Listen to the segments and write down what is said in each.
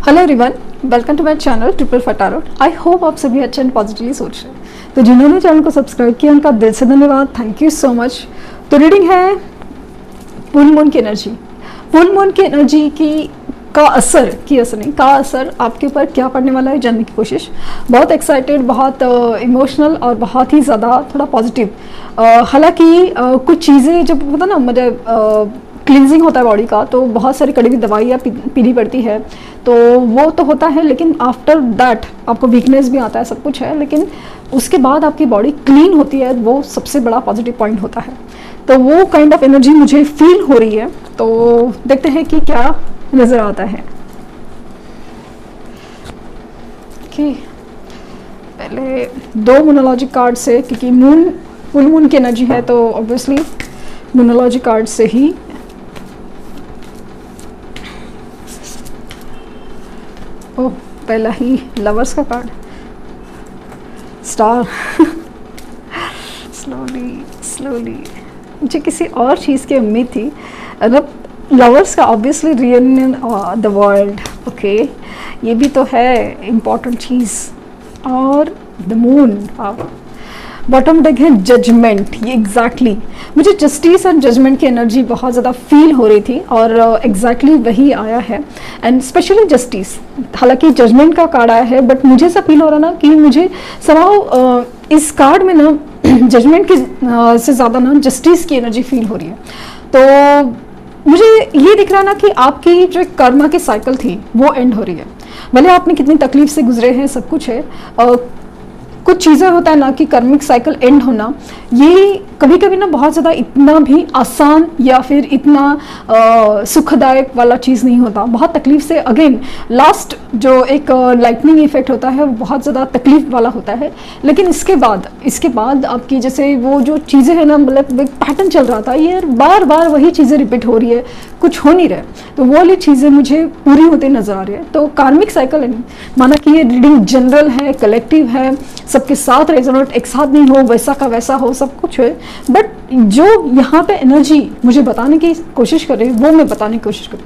Hello everyone, welcome to my channel triple फटारोट। I hope आप सभी अच्छे एंड पॉजिटिवली सोच रहे हैं। तो जिन्होंने चैनल को सब्सक्राइब किया उनका दिल से धन्यवाद, थैंक यू सो मच। तो रीडिंग है फुल मून की एनर्जी। फुल मून की एनर्जी का असर आपके ऊपर क्या पड़ने वाला है जानने की कोशिश। बहुत एक्साइटेड, बहुत इमोशनल और बहुत ही ज़्यादा थोड़ा पॉजिटिव। हालांकि कुछ चीज़ें जब होता ना, मुझे क्लिनजिंग होता है बॉडी का, तो बहुत सारी कड़ी हुई दवाइयाँ पीनी पड़ती है, तो वो तो होता है, लेकिन आफ्टर दैट आपको वीकनेस भी आता है, सब कुछ है, लेकिन उसके बाद आपकी बॉडी क्लीन होती है, वो सबसे बड़ा पॉजिटिव पॉइंट होता है। तो वो काइंड ऑफ एनर्जी मुझे फील हो रही है। तो देखते हैं कि क्या नज़र आता है। कि पहले दो मोनोलॉजी कार्ड से, क्योंकि फुल मून की एनर्जी है तो ऑब्वियसली मोनोलॉजी कार्ड से ही पहला ही लवर्स का कार्ड, स्टार। स्लोली मुझे किसी और चीज़ की उम्मीद थी। मतलब लवर्स का obviously reunion the world, okay, ये भी तो है इम्पॉर्टेंट चीज़। और द मून, बॉटम डेक है जजमेंट। ये एग्जैक्टली मुझे जस्टिस एंड जजमेंट की एनर्जी बहुत ज़्यादा फील हो रही थी और एग्जैक्टली वही आया है। एंड स्पेशली जस्टिस, हालांकि जजमेंट का कार्ड आया है, बट मुझे ऐसा फील हो रहा ना कि मुझे समाउ इस कार्ड में ना जजमेंट की से ज़्यादा ना जस्टिस की एनर्जी फील हो रही है। तो मुझे ये दिख रहा ना कि आपकी जो कर्मा की साइकिल थी वो एंड हो रही है। भले आपने कितनी तकलीफ से गुजरे हैं, सब कुछ है, कुछ चीज़ें होता है ना कि कर्मिक साइकिल एंड होना, ये कभी कभी ना बहुत ज़्यादा इतना भी आसान या फिर इतना सुखदायक वाला चीज़ नहीं होता। बहुत तकलीफ से, अगेन लास्ट जो एक लाइटनिंग इफेक्ट होता है वो बहुत ज़्यादा तकलीफ वाला होता है, लेकिन इसके बाद आपकी जैसे वो जो चीज़ें हैं ना, मतलब एक पैटर्न चल रहा था, ये बार बार वही चीज़ें रिपीट हो रही है, कुछ हो नहीं रहा, तो वो वाली चीज़ें मुझे पूरी होते नजर आ रही है। तो कार्मिक साइकिल, माना कि ये रीडिंग जनरल है, कलेक्टिव है, सबके साथ रेजोनेट, एक साथ नहीं हो, वैसा का वैसा हो, सब कुछ है, बट जो यहाँ पे एनर्जी मुझे बताने की कोशिश करे वो मैं बताने की कोशिश करूँ।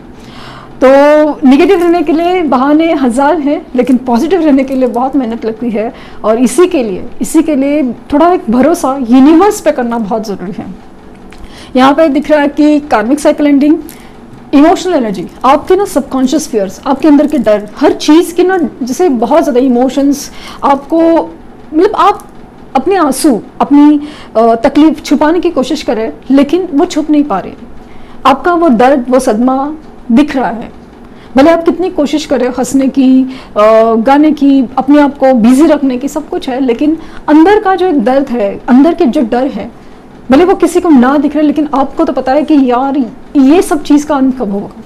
तो निगेटिव रहने के लिए बहाने हजार हैं, लेकिन पॉजिटिव रहने के लिए बहुत मेहनत लगती है, और इसी के लिए थोड़ा एक भरोसा यूनिवर्स पे करना बहुत ज़रूरी है। यहाँ पे दिख रहा है कि कार्मिक साइकिल एंडिंग, इमोशनल एनर्जी, आपके ना सबकॉन्शियस फियर्स, आपके अंदर के डर, हर चीज़ की ना जैसे बहुत ज़्यादा इमोशंस आपको, मतलब आप अपने आंसू, अपनी तकलीफ छुपाने की कोशिश करें, लेकिन वो छुप नहीं पा रहे। आपका वो दर्द, वो सदमा दिख रहा है, भले आप कितनी कोशिश करें हंसने की, गाने की, अपने आप को बिजी रखने की, सब कुछ है, लेकिन अंदर का जो एक दर्द है, अंदर के जो डर है, भले वो किसी को ना दिख रहे, लेकिन आपको तो पता है कि यार ये सब चीज़ का अंत कब होगा।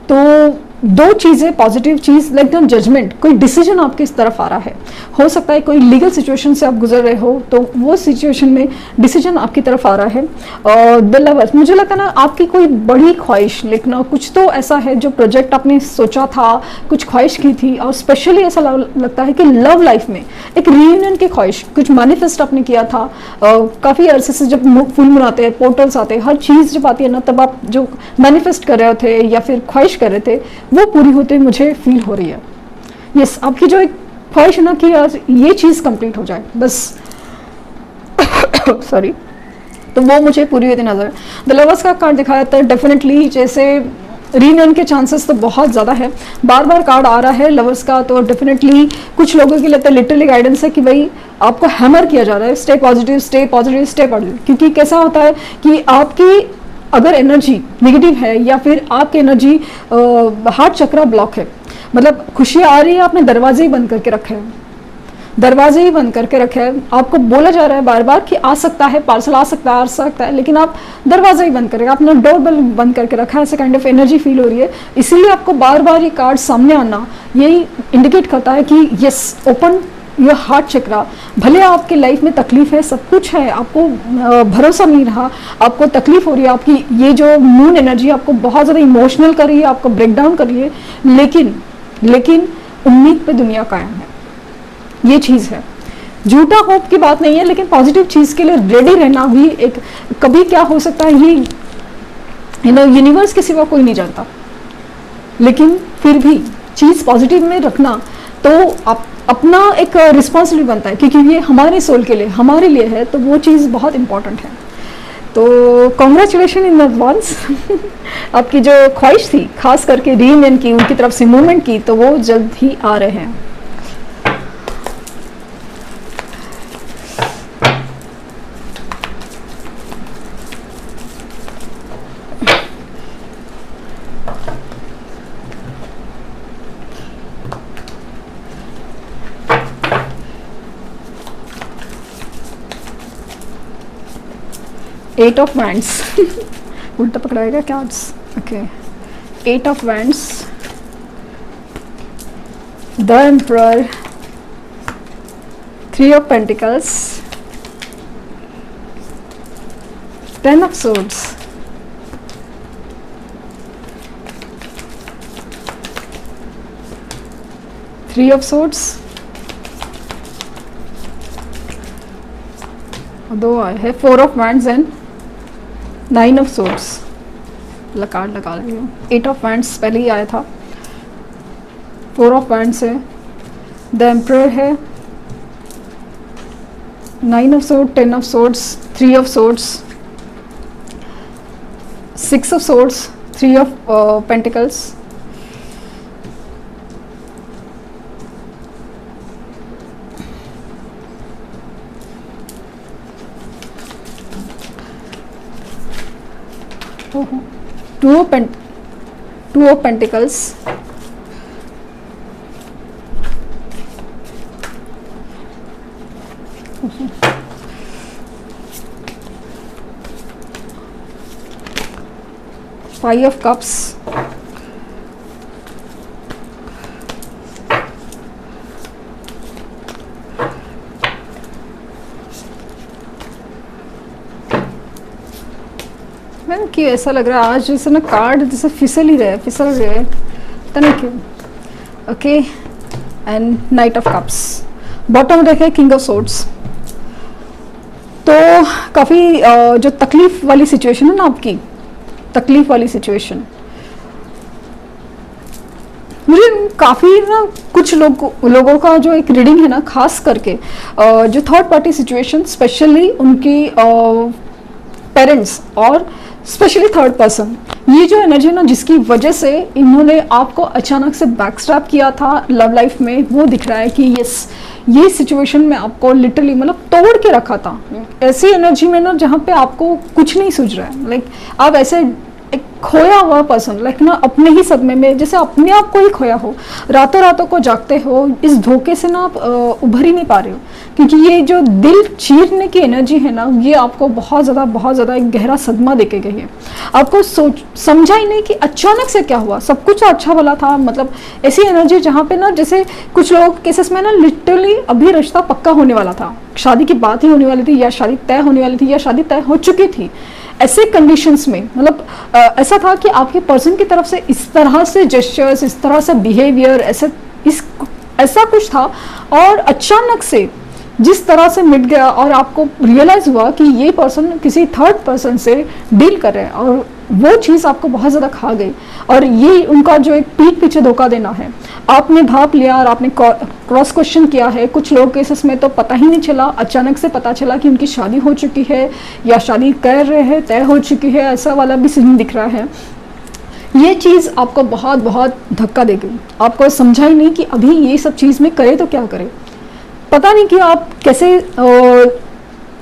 तो दो चीज़ें, पॉजिटिव चीज़ लाइक द जजमेंट, कोई डिसीजन आपके इस तरफ आ रहा है, हो सकता है कोई लीगल सिचुएशन से आप गुजर रहे हो, तो वो सिचुएशन में डिसीजन आपकी तरफ आ रहा है। और द लवर्स, मुझे लगता है ना आपकी कोई बड़ी ख्वाहिश, लेकिन कुछ तो ऐसा है जो प्रोजेक्ट आपने सोचा था, कुछ ख्वाहिश की थी, और स्पेशली ऐसा लगता है कि लव लाइफ में एक रीयूनियन की ख्वाहिश, कुछ मैनिफेस्ट आपने किया था। काफ़ी अरसे से जब फुल मून आते हैं, पोर्टल्स आते हैं, हर चीज़ जब आती है ना, तब आप जो मैनिफेस्ट कर रहे थे या फिर ख्वाहिश कर रहे थे, वो पूरी होते मुझे फील हो रही है। यस, आपकी जो एक ख्वाहिश है ना कि यार ये चीज़ कंप्लीट हो जाए, बस सॉरी, तो वो मुझे पूरी होती नजर। द लवर्स का कार्ड दिखाया था, डेफिनेटली जैसे रीयूनियन के चांसेस तो बहुत ज़्यादा है, बार बार कार्ड आ रहा है लवर्स का, तो डेफिनेटली कुछ लोगों के लिए लिटरली गाइडेंस है कि भाई आपको हैमर किया जा रहा है, stay positive, stay positive, stay positive. क्योंकि कैसा होता है कि आपकी अगर एनर्जी नेगेटिव है या फिर आपकी एनर्जी हार्ट चक्रा ब्लॉक है, मतलब खुशी आ रही है, आपने दरवाजे ही बंद करके रखे हैं, दरवाजे ही बंद करके रखे हैं, आपको बोला जा रहा है बार बार कि आ सकता है, पार्सल आ सकता है, लेकिन आप दरवाजा ही बंद करेंगे, आपने डोर बेल बंद करके रखा है, ऐसे काइंड ऑफ एनर्जी फील हो रही है। इसीलिए आपको बार बार ये कार्ड सामने आना यही इंडिकेट करता है कि यस, ओपन योर हार्ट चक्रा। भले आपके लाइफ में तकलीफ है, सब कुछ है, आपको भरोसा नहीं रहा, आपको तकलीफ हो रही है, आपकी ये जो मून एनर्जी आपको बहुत ज़्यादा इमोशनल कर रही है, आपको ब्रेक डाउन कर रही है, लेकिन उम्मीद पे दुनिया कायम है, ये चीज़ है। झूठा होप की बात नहीं है, लेकिन पॉजिटिव चीज़ के लिए रेडी रहना भी एक, कभी क्या हो सकता है ये यूनिवर्स के सिवा कोई नहीं जानता, लेकिन फिर भी चीज़ पॉजिटिव में रखना, तो आप अपना एक रिस्पॉन्सिबिलिटी बनता है, क्योंकि ये हमारे सोल के लिए, हमारे लिए है, तो वो चीज़ बहुत इंपॉर्टेंट है। तो कॉन्ग्रेचुलेशन इन एडवांस। आपकी जो ख्वाहिश थी खास करके रीयूनियन की, उनकी तरफ से मूवमेंट की, तो वो जल्द ही आ रहे हैं। Eight of wands. उल्टा पकड़ाएगा क्या? Okay, eight of wands, the emperor, three of pentacles, ten of swords, three of swords, दो आए हैं, four of wands and nine of swords. Card लगा रही हूँ। एट ऑफ वैंड्स पहले ही आया था, फोर ऑफ वैंड्स है, द एम्परर है, nine of sword, ten of swords, three of swords, six of swords, three of pentacles, two of pentacles, five of cups, ma'am कि ऐसा लग रहा है आज जैसे ना कार्ड जैसे फिसल रहे पता नहीं क्यों। Okay, and night of cups, bottom रखे किंग ऑफ सोर्ड्स। तो काफ़ी जो तकलीफ वाली सिचुएशन है ना, आपकी तकलीफ वाली सिचुएशन, मुझे काफ़ी ना कुछ लोगों का जो एक रीडिंग है ना, खास करके जो थर्ड पार्टी सिचुएशन, स्पेशली उनकी पेरेंट्स और स्पेशली थर्ड पर्सन, ये जो एनर्जी ना जिसकी वजह से इन्होंने आपको अचानक से बैकस्टैप किया था लव लाइफ में, वो दिख रहा है कि यस, ये सिचुएशन में आपको लिटरली मतलब तोड़ के रखा था। ऐसी एनर्जी में ना जहाँ पे आपको कुछ नहीं सूझ रहा है, लाइक आप ऐसे एक खोया हुआ पर्सन, लाइक ना अपने ही सदमे में, जैसे अपने आप को ही खोया हो, रातों रातों को जागते हो, इस धोखे से ना आप उभर ही नहीं पा रहे हो, क्योंकि ये जो दिल चीरने की एनर्जी है ना, ये आपको बहुत ज़्यादा एक गहरा सदमा देके गई है। आपको समझा ही नहीं कि अचानक से क्या हुआ, सब कुछ अच्छा भला था, मतलब ऐसी एनर्जी जहाँ पे ना जैसे कुछ लोगों केसेस में ना लिटरली अभी रिश्ता पक्का होने वाला था, शादी की बात ही होने वाली थी, या शादी तय होने वाली थी, या शादी तय हो चुकी थी। ऐसे कंडीशंस में मतलब ऐसा था कि आपके पर्सन की तरफ से इस तरह से जेस्चर्स, इस तरह से बिहेवियर, ऐसा कुछ था, और अचानक से जिस तरह से मिट गया और आपको रियलाइज हुआ कि ये पर्सन किसी थर्ड पर्सन से डील कर रहे हैं, और वो चीज़ आपको बहुत ज़्यादा खा गई। और ये उनका जो एक पीठ पीछे धोखा देना है, आपने भाप लिया और आपने क्रॉस क्वेश्चन किया है। कुछ लोग केसेस में तो पता ही नहीं चला, अचानक से पता चला कि उनकी शादी हो चुकी है या शादी कर रहे हैं, तय हो चुकी है, ऐसा वाला भी सीन दिख रहा है। ये चीज़ आपको बहुत धक्का दे गई, आपको समझा ही नहीं कि अभी ये सब चीज़ में करे तो क्या करे, पता नहीं कि आप कैसे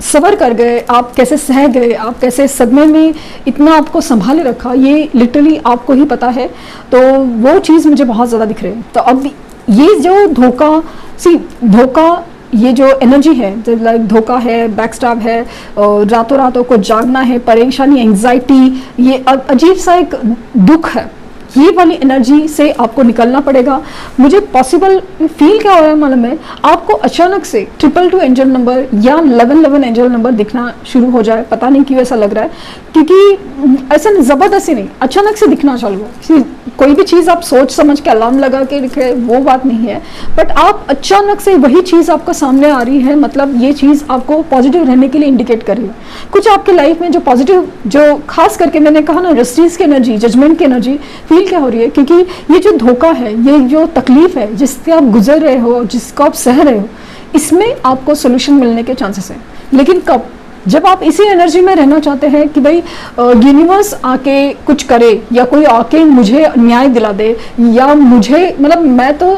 सबर कर गए, आप कैसे सह गए, आप कैसे सदमे में इतना आपको संभाले रखा, ये लिटरली आपको ही पता है। तो वो चीज़ मुझे बहुत ज़्यादा दिख रही है। तो अब ये जो धोखा ये जो एनर्जी है, जो लाइक धोखा है, बैकस्टैब है, रातों रातों को जागना है, परेशानी, एंग्जाइटी, ये अजीब सा एक दुख है, ये वाली एनर्जी से आपको निकलना पड़ेगा। मुझे पॉसिबल फील क्या हो रहा है मालूम है, आपको अचानक से 222 एंजल नंबर या 1111 एंजल नंबर दिखना शुरू हो जाए, पता नहीं क्यों ऐसा लग रहा है, क्योंकि ऐसा ज़बरदस्ती नहीं, अचानक से दिखना चालू हो। कोई भी चीज़ आप सोच समझ के अलार्म लगा के लिखे, वो बात नहीं है, बट आप अचानक से वही चीज़ आपको सामने आ रही है, मतलब ये चीज़ आपको पॉजिटिव रहने के लिए इंडिकेट कर रही है। कुछ आपके लाइफ में जो पॉजिटिव, जो खास करके मैंने कहा ना, जस्टिस की एनर्जी, जजमेंट की एनर्जी फील फील क्या हो रही है, क्योंकि ये जो धोखा है, ये जो तकलीफ है जिससे आप गुजर रहे हो, जिसको आप सह रहे हो, इसमें आपको सोल्यूशन मिलने के चांसेस है। लेकिन कब? जब आप इसी एनर्जी में रहना चाहते हैं कि भाई यूनिवर्स आके कुछ करे, या कोई आके मुझे न्याय दिला दे, या मुझे मतलब मैं तो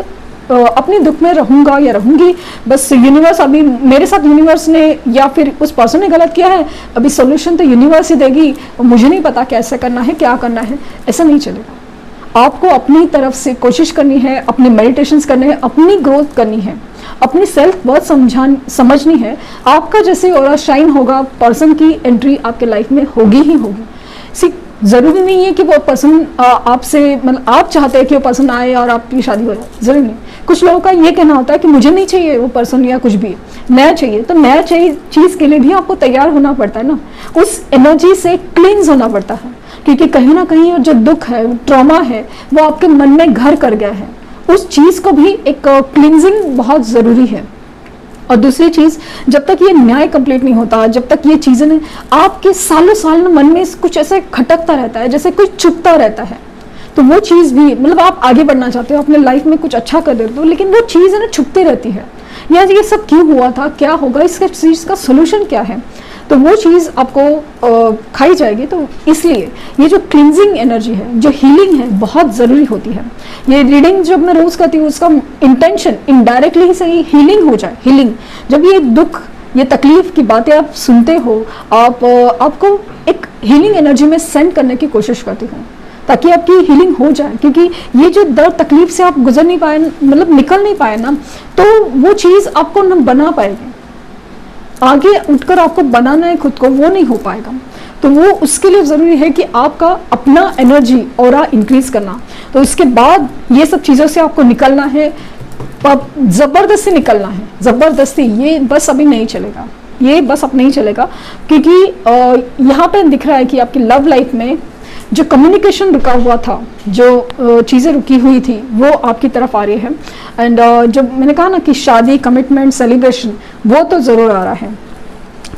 अपने दुख में रहूंगा या रहूंगी, बस यूनिवर्स अभी मेरे साथ यूनिवर्स ने या फिर उस पर्सन ने गलत किया है, अभी सॉल्यूशन तो यूनिवर्स ही देगी, मुझे नहीं पता कैसे करना है, क्या करना है। ऐसा नहीं चलेगा। आपको अपनी तरफ से कोशिश करनी है, अपने मेडिटेशंस करने हैं, अपनी ग्रोथ करनी है, अपनी सेल्फ बहुत समझनी है। आपका जैसे ऑरा शाइन होगा, पर्सन की एंट्री आपके लाइफ में होगी ही होगी। जरूरी नहीं है कि वो पर्सन आपसे मतलब आप चाहते हैं कि वो पर्सन आए और आपकी शादी हो जाए, जरूरी नहीं। कुछ लोगों का ये कहना होता है कि मुझे नहीं चाहिए वो पर्सन या कुछ भी, नया चाहिए। तो नया चाहिए चीज़ के लिए भी आपको तैयार होना पड़ता है ना, उस एनर्जी से क्लींस होना पड़ता है, क्योंकि कहीं ना कहीं जो दुख है, ट्रॉमा है, वो आपके मन में घर कर गया है। उस चीज़ को भी एक क्लींजिंग बहुत ज़रूरी है। और दूसरी चीज़, जब तक ये न्याय कंप्लीट नहीं होता, जब तक ये चीज़ें नहीं, आपके सालों साल मन में कुछ ऐसे खटकता रहता है, जैसे कुछ चुभता रहता है। तो वो चीज़ भी मतलब आप आगे बढ़ना चाहते हो, अपने लाइफ में कुछ अच्छा कर देते हो, लेकिन वो चीज़ है ना छुपती रहती है, यार ये सब क्यों हुआ था, क्या होगा, इसका चीज़ का सोल्यूशन क्या है। तो वो चीज़ आपको खाई जाएगी। तो इसलिए ये जो क्लींजिंग एनर्जी है, जो हीलिंग है, बहुत ज़रूरी होती है। ये रीडिंग जब मैं रोज़ करती हूँ, उसका इंटेंशन इनडायरेक्टली ही सही हीलिंग हो जाए। हीलिंग, जब ये दुख, ये तकलीफ की बातें आप सुनते हो, आपको एक हीलिंग एनर्जी में सेंड करने की कोशिश करती हूँ, ताकि आपकी हीलिंग हो जाए। क्योंकि ये जो दर्द तकलीफ से आप गुजर नहीं पाए, मतलब निकल नहीं पाए ना, तो वो चीज़ आपको न बना पाएगी। आगे उठकर आपको बनाना है खुद को, वो नहीं हो पाएगा। तो वो उसके लिए ज़रूरी है कि आपका अपना एनर्जी ऑरा इंक्रीज करना। तो उसके बाद ये सब चीज़ों से आपको निकलना है, ज़बरदस्ती निकलना है, ज़बरदस्ती। ये बस अभी नहीं चलेगा, ये बस अब नहीं चलेगा। क्योंकि यहाँ पे दिख रहा है कि आपकी लव लाइफ में जो कम्युनिकेशन रुका हुआ था, जो चीज़ें रुकी हुई थी, वो आपकी तरफ आ रही है। एंड जब मैंने कहा ना कि शादी, कमिटमेंट, सेलिब्रेशन, वो तो ज़रूर आ रहा है।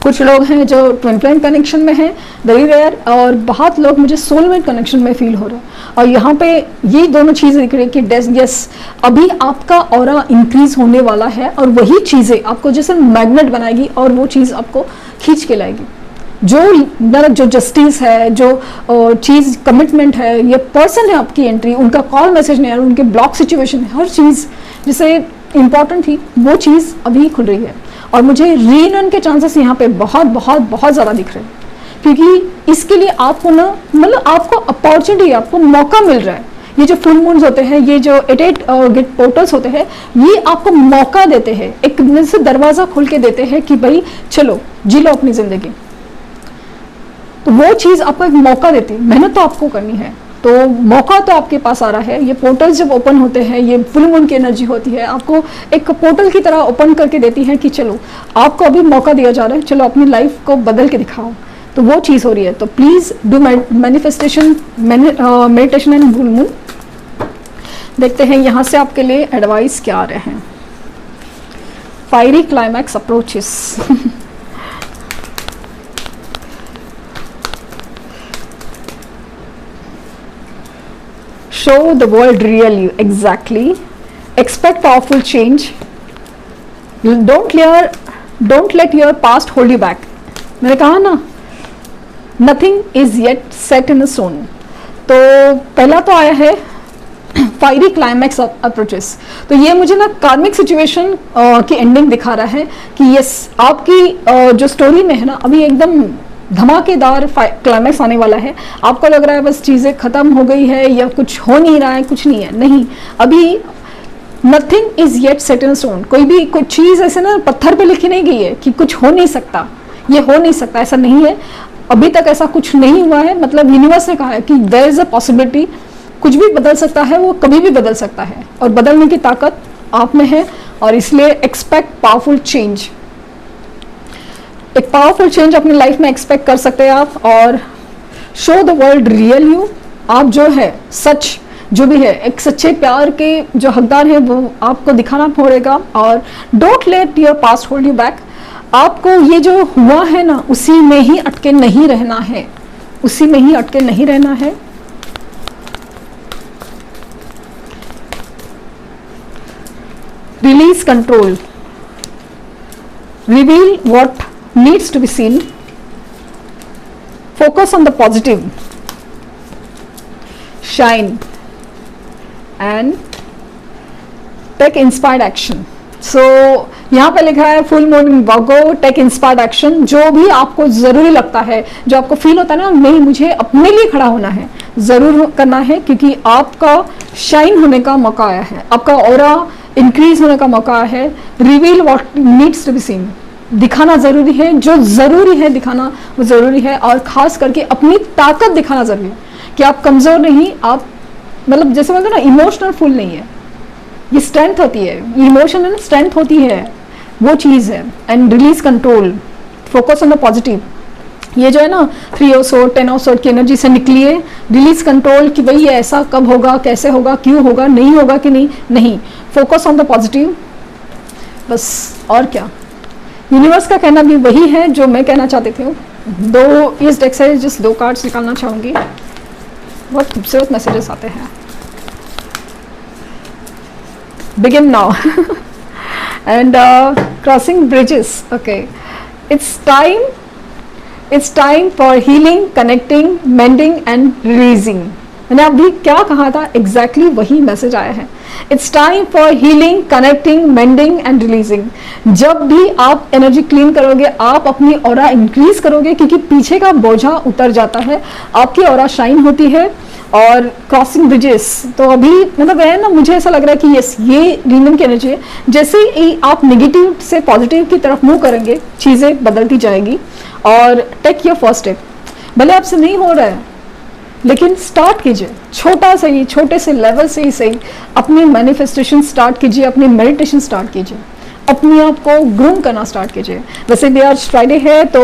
कुछ लोग हैं जो ट्विन फ्लेम कनेक्शन में हैं, वेरी रेयर, और बहुत लोग मुझे सोलमेट कनेक्शन में फील हो रहे हैं। और यहाँ पे ये दोनों चीज़ें दिख रही है कि यस, अभी आपका ऑरा इंक्रीज होने वाला है, और वही चीज़ें आपको जैसे मैग्नेट बनाएगी, और वो चीज़ आपको खींच के लाएगी। जो जस्टिस है, जो चीज़ कमिटमेंट है, ये पर्सन है आपकी एंट्री, उनका कॉल मैसेज नहीं आ रहा, उनके ब्लॉक सिचुएशन है, हर चीज़ जैसे इम्पॉर्टेंट थी, वो चीज़ अभी खुल रही है। और मुझे रीयूनियन के चांसेस यहाँ पे बहुत बहुत बहुत ज़्यादा दिख रहे हैं, क्योंकि इसके लिए आपको ना मतलब आपको अपॉर्चुनिटी, आपको मौका मिल रहा है। ये जो फुल मून्स होते हैं, ये जो 8 गेट पोर्टल्स होते हैं, ये आपको मौका देते हैं, एक जैसे दरवाज़ा खोल के देते हैं कि भाई चलो जी लो अपनी ज़िंदगी। तो वो चीज़ आपको एक मौका देती है, मेहनत तो आपको करनी है, तो मौका तो आपके पास आ रहा है। ये पोर्टल्स जब ओपन होते हैं, ये फुल मून की एनर्जी होती है, आपको एक पोर्टल की तरह ओपन करके देती है कि चलो आपको अभी मौका दिया जा रहा है, चलो अपनी लाइफ को बदल के दिखाओ। तो वो चीज़ हो रही है। तो please do manifestation, meditation and full moon. देखते हैं यहाँ से आपके लिए एडवाइस क्या आ रहे हैं। Fiery climax approaches. Show the world real you, exactly. Expect powerful change. Don't let your past hold you back. मैंने कहा ना, nothing is yet set in a stone. तो पहला तो आया है फायरी क्लाइमैक्स अप्रोचेस। तो ये मुझे ना कार्मिक सिचुएशन की एंडिंग दिखा रहा है कि यस, आपकी जो स्टोरी में है ना, अभी एकदम धमाकेदार क्लाइमैक्स आने वाला है। आपको लग रहा है बस चीज़ें ख़त्म हो गई है या कुछ हो नहीं रहा है, कुछ नहीं है, नहीं, अभी nothing is yet set in stone. कोई चीज़ ऐसे ना पत्थर पे लिखी नहीं गई है कि कुछ हो नहीं सकता, ये हो नहीं सकता, ऐसा नहीं है। अभी तक ऐसा कुछ नहीं हुआ है। मतलब यूनिवर्स ने कहा है कि देयर इज़ अ पॉसिबिलिटी, कुछ भी बदल सकता है, वो कभी भी बदल सकता है, और बदलने की ताकत आप में है। और इसलिए एक्सपेक्ट पावरफुल चेंज। एक पावरफुल चेंज अपनी लाइफ में एक्सपेक्ट कर सकते हैं आप। और show the world real you, आप जो है सच जो भी है, एक सच्चे प्यार के जो हकदार हैं, वो आपको दिखाना पड़ेगा। और don't let your past hold you back. आपको ये जो हुआ है ना, उसी में ही अटके नहीं रहना है, उसी में ही अटके नहीं रहना है। release control, reveal what needs to be seen, focus on the positive, shine and take inspired action. सो यहाँ पे लिखा है फुल मून वर्गो, टेक इंस्पायर्ड एक्शन। जो भी आपको ज़रूरी लगता है, जो आपको फील होता है ना, नहीं मुझे अपने लिए खड़ा होना है, ज़रूर करना है, क्योंकि आपका शाइन होने का मौका आया है, आपका ऑरा इंक्रीज होने का मौका है। Reveal what needs to be seen, दिखाना ज़रूरी है, जो ज़रूरी है दिखाना वो ज़रूरी है, और ख़ास करके अपनी ताकत दिखाना ज़रूरी है कि आप कमज़ोर नहीं, आप मतलब जैसे बोलते हैं ना इमोशनल फुल नहीं है, ये स्ट्रेंथ होती है, इमोशन है ना स्ट्रेंथ होती है, वो चीज़ है। And release control, focus on the positive. ये जो है ना 3 ऑफ सोर्ड 10 ऑफ सोर्ड की एनर्जी से निकलिए, रिलीज कंट्रोल कि भाई ये ऐसा कब होगा, कैसे होगा, क्यों होगा, नहीं होगा कि नहीं, फोकस ऑन द पॉजिटिव, बस। और क्या, यूनिवर्स का कहना भी वही है जो मैं कहना चाहती थी। दो इस डेक से जिस 2 कार्ड्स निकालना चाहूँगी, बहुत खूबसूरत मैसेजेस आते हैं। Begin now and crossing bridges. Okay, it's time for healing, connecting, mending and releasing. मैंने अभी क्या कहा था, exactly वही मैसेज आया है। It's time for healing, connecting, mending and releasing. जब भी आप एनर्जी क्लीन करोगे, आप अपनी ऑरा इंक्रीज करोगे, क्योंकि पीछे का बोझा उतर जाता है, आपकी ऑरा शाइन होती है। और क्रॉसिंग ब्रिजेस, तो अभी मतलब है ना, मुझे ऐसा लग रहा है कि यस, ये रीमन की एनर्जी है। जैसे ही आप नेगेटिव से पॉजिटिव की तरफ मूव करेंगे, चीज़ें बदलती जाएगी। और टेक योर फर्स्ट स्टेप, भले आपसे नहीं हो रहा है, लेकिन स्टार्ट कीजिए, छोटा सा ही, छोटे से लेवल से ही सही, अपनी मैनिफेस्टेशन स्टार्ट कीजिए, अपनी मेडिटेशन स्टार्ट कीजिए, अपने आप को ग्रूम करना स्टार्ट कीजिए। वैसे भी आज फ्राइडे है, तो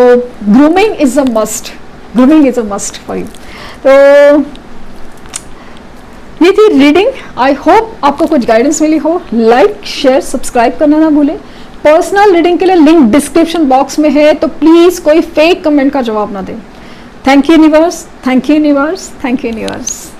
grooming is a must, grooming is a must for you. तो ये थी रीडिंग। आई होप आपको कुछ गाइडेंस मिली हो। लाइक, शेयर, सब्सक्राइब करना ना भूलें। पर्सनल रीडिंग के लिए लिंक डिस्क्रिप्शन बॉक्स में है, तो प्लीज़ कोई फेक कमेंट का जवाब ना दें। Thank you universe, thank you universe, thank you universe.